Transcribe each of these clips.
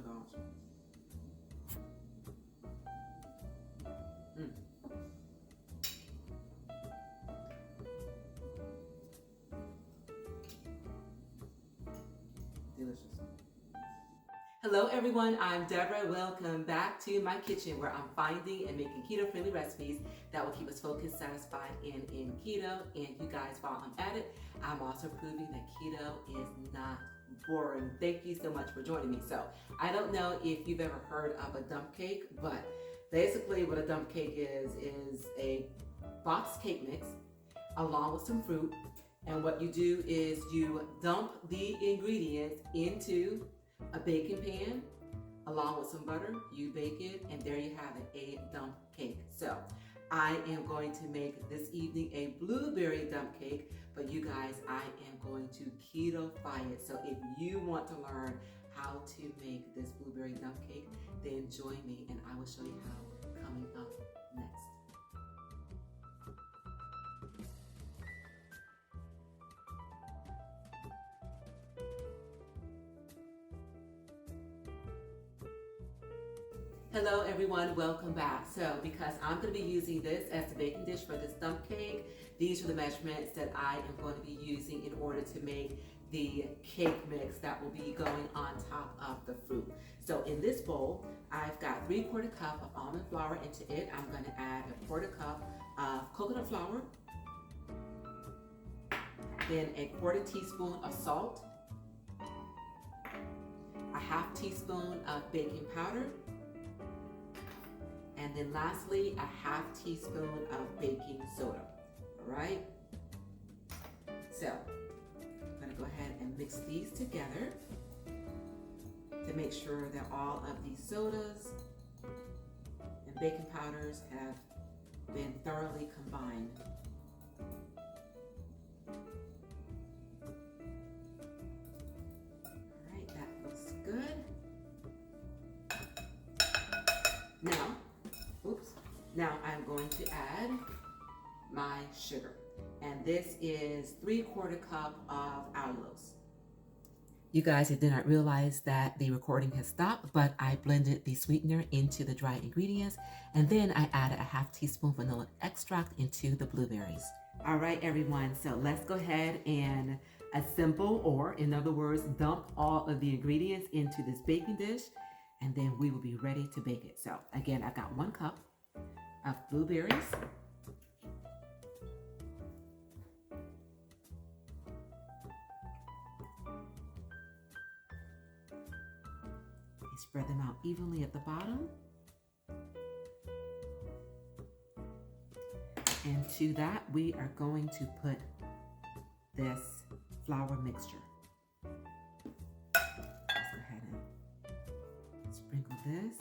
gosh. Mm. Delicious. Hello everyone, I'm Deborah. Welcome back to my kitchen where I'm finding and making keto-friendly recipes that will keep us focused, satisfied, and in keto. And you guys, while I'm at it, I'm also proving that keto is not boring. Thank you so much for joining me. So I don't know if you've ever heard of a dump cake, but basically what a dump cake is a box cake mix along with some fruit. And what you do is you dump the ingredients into a baking pan along with some butter. You bake it, and there you have it, a dump cake. So I am going to make this evening a blueberry dump cake, but you guys, I am going to keto-fy it. So if you want to learn how to make this blueberry dump cake, then join me and I will show you how coming up next. Hello everyone, welcome back. So because I'm going to be using this as the baking dish for this dump cake, these are the measurements that I am going to be using in order to make the cake mix that will be going on top of the fruit. So in this bowl, I've got 3/4 cup of almond flour. Into it, I'm going to add 1/4 cup of coconut flour, then 1/4 teaspoon of salt, 1/2 teaspoon of baking powder, and then lastly, 1/2 teaspoon of baking soda. All right? So, I'm gonna go ahead and mix these together to make sure that all of these sodas and baking powders have been thoroughly combined. All right, that looks good. Now I'm going to add my sugar, and this is 3/4 cup of allulose. You guys, I did not realize that the recording has stopped, but I blended the sweetener into the dry ingredients, and then I added 1/2 teaspoon vanilla extract into the blueberries. All right, everyone, so let's go ahead and assemble, or in other words, dump all of the ingredients into this baking dish, and then we will be ready to bake it. So again, I've got 1 cup of blueberries, spread them out evenly at the bottom, and to that we are going to put this flour mixture. Let's go ahead and sprinkle this.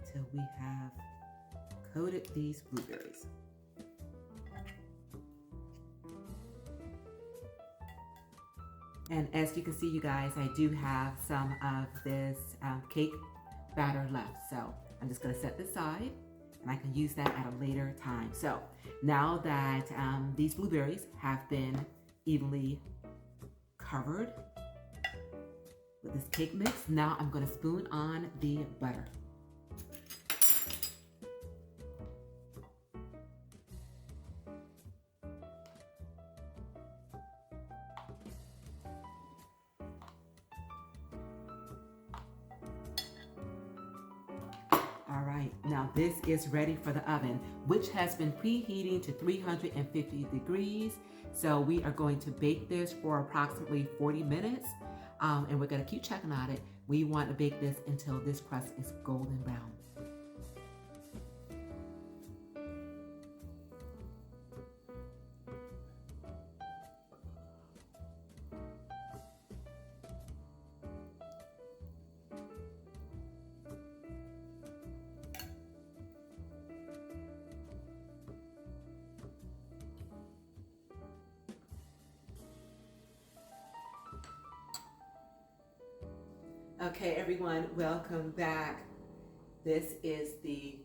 Until we have coated these blueberries. And as you can see, you guys, I do have some of this cake batter left. So I'm just gonna set this aside, and I can use that at a later time. So now that these blueberries have been evenly covered with this cake mix, now I'm gonna spoon on the butter. All right, now this is ready for the oven, which has been preheating to 350 degrees. So we are going to bake this for approximately 40 minutes, and we're gonna keep checking on it. We want to bake this until this crust is golden brown. Okay, everyone, welcome back. This is the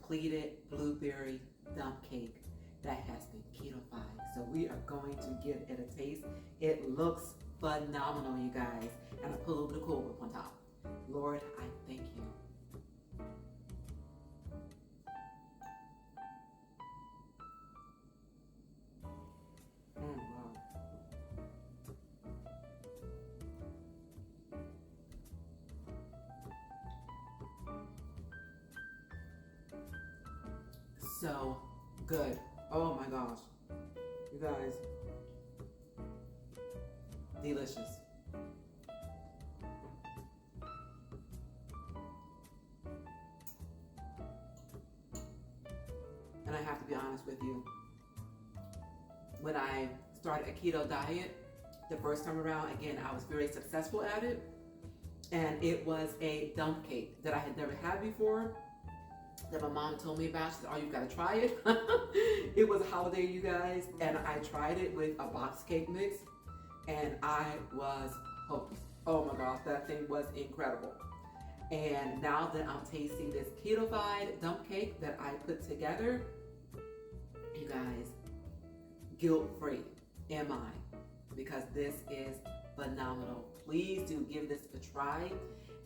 completed blueberry dump cake that has been ketofied. So we are going to give it a taste. It looks phenomenal, you guys. And I put a little bit of Cool Whip on top. Lord, I thank you. Wow. So good. Oh my gosh. You guys, delicious. And I have to be honest with you, when I started a keto diet the first time around, again, I was very successful at it. And it was a dump cake that I had never had before, that my mom told me about. She said, oh, you gotta try it. It was a holiday, you guys, and I tried it with a box cake mix, and I was hooked. Oh my gosh, that thing was incredible. And now that I'm tasting this ketofied dump cake that I put together, you guys, guilt-free am I, because this is phenomenal. Please do give this a try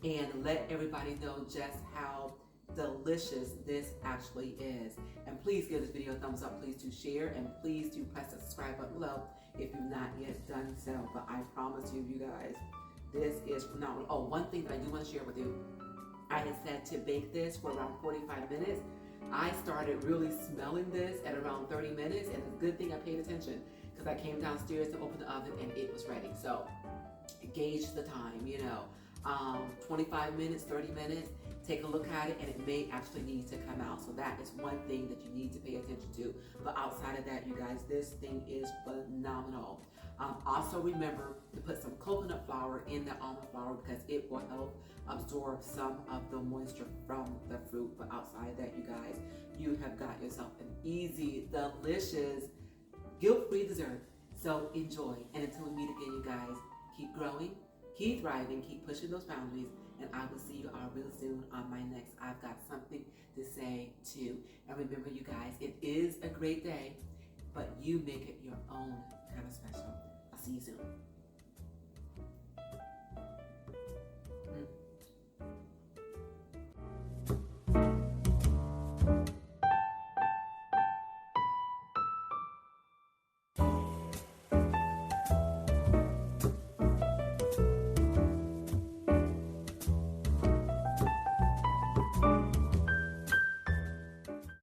and let everybody know just how delicious this actually is. And please give this video a thumbs up. Please do share, and please do press the subscribe button below if you've not yet done so. But I promise you guys, this is phenomenal. Oh, one thing that I do want to share with you, I had said to bake this for around 45 minutes. I started really smelling this at around 30 minutes, and it's a good thing I paid attention, because I came downstairs to open the oven and it was ready. So gauge the time, 25 minutes, 30 minutes, take a look at it, and it may actually need to come out. So that is one thing that you need to pay attention to. But outside of that, you guys, this thing is phenomenal. Also remember to put some coconut flour in the almond flour, because it will help absorb some of the moisture from the fruit. But outside of that, you guys, you have got yourself an easy, delicious, guilt-free dessert. So enjoy. And until we meet again, you guys, keep growing, keep thriving, keep pushing those boundaries, and I will see you all real soon on my next I've Got Something to Say too. And remember, you guys, it is a great day, but you make it your own kind of special. I'll see you soon.